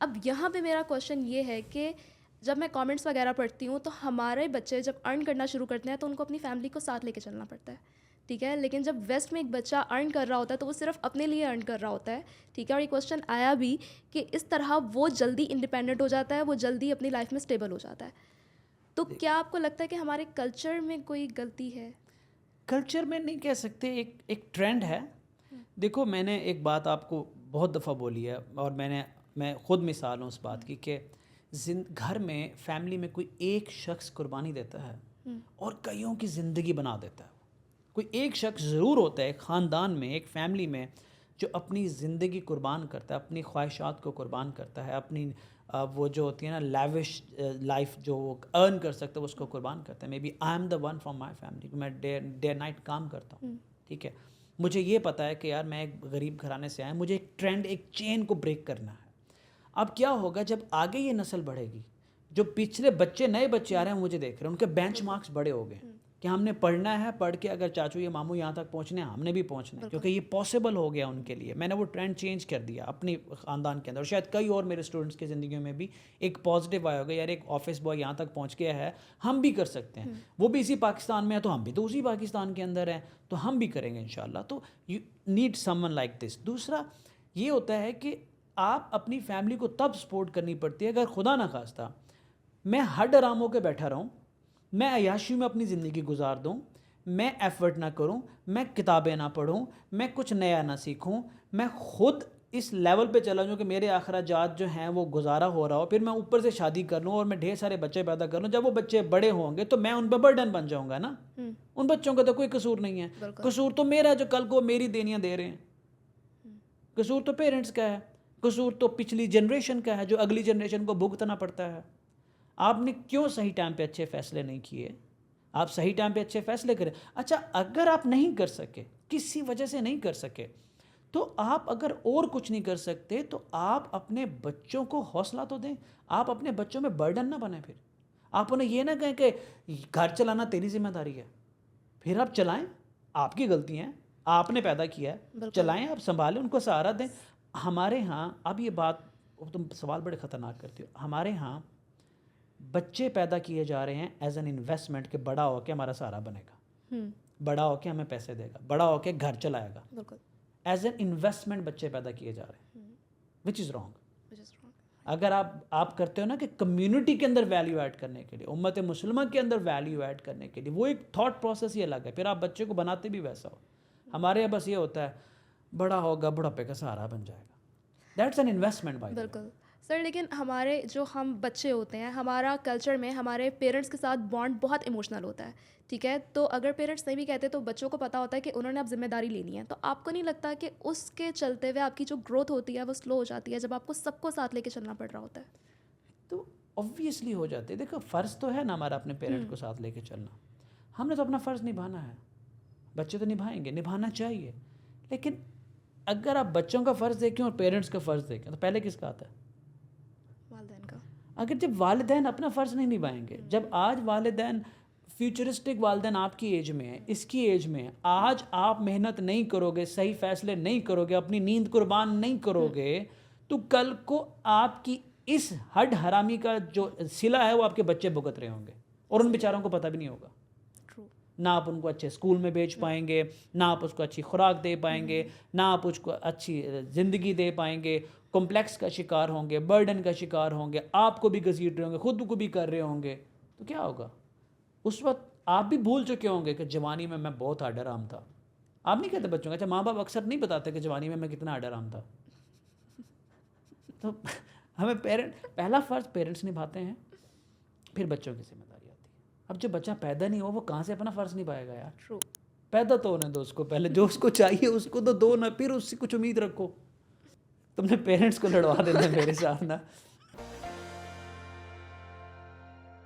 اب یہاں پہ میرا کوشچن یہ ہے کہ جب میں کامنٹس وغیرہ پڑھتی ہوں تو ہمارے بچے جب ارن کرنا شروع کرتے ہیں تو ان کو اپنی فیملی کو ساتھ لے کے چلنا پڑتا ہے, ٹھیک ہے. لیکن جب ویسٹ میں ایک بچہ ارن کر رہا ہوتا ہے تو وہ صرف اپنے لیے ارن کر رہا ہوتا ہے, ٹھیک ہے. اور یہ کوشچن آیا بھی کہ اس طرح وہ جلدی انڈیپینڈنٹ ہو جاتا ہے, وہ جلدی اپنی لائف میں اسٹیبل ہو جاتا ہے. تو کیا آپ کو لگتا ہے کہ ہمارے کلچر میں کوئی غلطی ہے؟ کلچر میں نہیں کہہ سکتے, ایک ٹرینڈ ہے. دیکھو میں نے ایک بات آپ کو بہت دفعہ بولی ہے اور میں خود مثال ہوں اس بات کی کہ گھر میں فیملی میں کوئی ایک شخص قربانی دیتا ہے اور کئیوں کی زندگی بنا دیتا ہے. کوئی ایک شخص ضرور ہوتا ہے ایک خاندان میں, ایک فیملی میں, جو اپنی زندگی قربان کرتا ہے, اپنی خواہشات کو قربان کرتا ہے, اپنی وہ جو ہوتی ہے نا لیوش لائف جو وہ ارن کر سکتا ہے اس کو قربان کرتا ہے. Maybe I am the one from my family, میں ڈے نائٹ کام کرتا ہوں, ٹھیک ہے. مجھے یہ پتہ ہے کہ یار میں ایک غریب گھرانے سے آیا, مجھے ایک ٹرینڈ, ایک چین کو بریک کرنا ہے. اب کیا ہوگا جب آگے یہ نسل بڑھے گی, جو پچھلے بچے نئے بچے آ رہے ہیں مجھے دیکھ رہے ہیں, ان کے بینچ مارکس بڑے ہو گئے کہ ہم نے پڑھنا ہے, پڑھ کے اگر چاچو یا ماموں یہاں تک پہنچنے ہیں ہم نے بھی پہنچنا ہے, کیونکہ یہ پاسبل ہو گیا ان کے لیے. میں نے وہ ٹرینڈ چینج کر دیا اپنی خاندان کے اندر, اور شاید کئی اور میرے اسٹوڈنٹس کی زندگیوں میں بھی ایک پازیٹیو آیا ہوگا, یار ایک آفس بوائے یہاں تک پہنچ گیا ہے, ہم بھی کر سکتے ہیں. وہ بھی اسی پاکستان میں ہے تو ہم بھی تو اسی پاکستان کے اندر ہیں, تو ہم بھی کریں گے انشاءاللہ. تو you need some one like this. دوسرا یہ ہوتا ہے کہ آپ اپنی فیملی کو تب سپورٹ کرنی پڑتی ہے اگر خدا نہ خواستہ میں ہر ڈراموں کے بیٹھا رہوں, میں عیاشی میں اپنی زندگی گزار دوں, میں ایفرٹ نہ کروں, میں کتابیں نہ پڑھوں, میں کچھ نیا نہ سیکھوں, میں خود اس لیول پہ چلا جاؤں کہ میرے اخراجات جو ہیں وہ گزارا ہو رہا ہو, پھر میں اوپر سے شادی کر لوں اور میں ڈھیر سارے بچے پیدا کر لوں. جب وہ بچے بڑے ہوں گے تو میں ان پہ برڈن بن جاؤں گا نا. ان بچوں کا تو کوئی قصور نہیں ہے, قصور تو میرا جو کل کو میری دینیاں دے رہے ہیں. قصور تو پیرنٹس کا ہے, قصور تو پچھلی جنریشن کا ہے جو اگلی جنریشن کو بھگتنا پڑتا ہے. آپ نے کیوں صحیح ٹائم پہ اچھے فیصلے نہیں کیے؟ آپ صحیح ٹائم پہ اچھے فیصلے کریں. اچھا اگر آپ نہیں کر سکے, کسی وجہ سے نہیں کر سکے, تو آپ اگر اور کچھ نہیں کر سکتے تو آپ اپنے بچوں کو حوصلہ تو دیں. آپ اپنے بچوں میں برڈن نہ بنیں. پھر آپ انہیں یہ نہ کہیں کہ گھر چلانا تیری ذمہ داری ہے. پھر آپ چلائیں, آپ کی غلطی ہیں, آپ نے پیدا کیا ہے, چلائیں, آپ سنبھالیں, ان کو سہارا دیں. ہمارے ہاں اب یہ بات, تم سوال بڑے خطرناک کرتی ہو, ہمارے ہاں بچے پیدا کیے جا رہے ہیں ایز این انویسٹمنٹ کہ بڑا ہو کے ہمارا سہارا بنے گا, بڑا ہو کے ہمیں پیسے دے گا, بڑا ہو کے گھر چلائے گا. ایز این انویسٹمنٹ بچے پیدا کیے جا رہے ہیں, وچ از رانگ. اگر آپ کرتے ہو نا کہ کمیونٹی کے اندر ویلیو ایڈ کرنے کے لیے, امت مسلمہ کے اندر ویلیو ایڈ کرنے کے لیے, وہ ایک تھاٹ پروسیس ہی الگ ہے. پھر آپ بچے کو بناتے بھی ویسا ہو. ہمارے یہاں بس یہ ہوتا ہے بڑا ہوگا بڑھاپے کا سہارا بن جائے گا. دیٹس این انویسٹمنٹ بائی. بالکل سر, لیکن ہمارے جو ہم بچے ہوتے ہیں, ہمارا کلچر میں ہمارے پیرنٹس کے ساتھ بانڈ بہت ایموشنل ہوتا ہے, ٹھیک ہے. تو اگر پیرنٹس نہیں بھی کہتے تو بچوں کو پتہ ہوتا ہے کہ انہوں نے اب ذمہ داری لینی ہے. تو آپ کو نہیں لگتا کہ اس کے چلتے ہوئے آپ کی جو گروتھ ہوتی ہے وہ سلو ہو جاتی ہے جب آپ کو سب کو ساتھ لے کے چلنا پڑ رہا ہوتا ہے؟ تو اوبویسلی ہو جاتے ہیں. دیکھو فرض تو ہے نا ہمارا اپنے پیرنٹ کو ساتھ لے کے چلنا, ہم نے تو اپنا فرض نبھانا ہے. بچے تو نبھائیں گے, نبھانا چاہیے. لیکن اگر آپ بچوں کا فرض دیکھیں اور پیرنٹس کا فرض دیکھیں تو پہلے کس کا آتا ہے؟ والدین کا. اگر جب والدین اپنا فرض نہیں نبھائیں گے, جب آج والدین فیوچرسٹک والدین آپ کی ایج میں ہیں, اس کی ایج میں ہیں, آج آپ محنت نہیں کرو گے, صحیح فیصلے نہیں کرو گے, اپنی نیند قربان نہیں کرو گے, تو کل کو آپ کی اس ہڈ حرامی کا جو صلہ ہے وہ آپ کے بچے بھگت رہے ہوں گے, اور ان بیچاروں کو پتہ بھی نہیں ہوگا. نہ آپ ان کو اچھے اسکول میں بھیج پائیں گے, نہ آپ اس کو اچھی خوراک دے پائیں گے, نہ آپ اس کو اچھی زندگی دے پائیں گے, کمپلیکس کا شکار ہوں گے, برڈن کا شکار ہوں گے, آپ کو بھی گھسیٹ رہے ہوں گے, خود کو بھی کر رہے ہوں گے. تو کیا ہوگا اس وقت؟ آپ بھی بھول چکے ہوں گے کہ جوانی میں بہت ہڈ حرام تھا. آپ نہیں کہتے بچوں کا, اچھا ماں باپ اکثر نہیں بتاتے کہ جوانی میں کتنا ہڈ حرام تھا. تو ہمیں پہلا فرض پیرنٹس نبھاتے ہیں, پھر بچوں کی ذمہ داری آتی ہے. اب جو بچہ پیدا نہیں ہوا وہ کہاں سے اپنا فرض نبھائے گا یار؟ پیدا تو ہونے دو اس کو پہلے, جو اس کو چاہیے اس کو تو دو نا, پھر اس سے کچھ امید رکھو. تم نے پیرنٹس کو لڑوا دینا میرے ساتھ نا.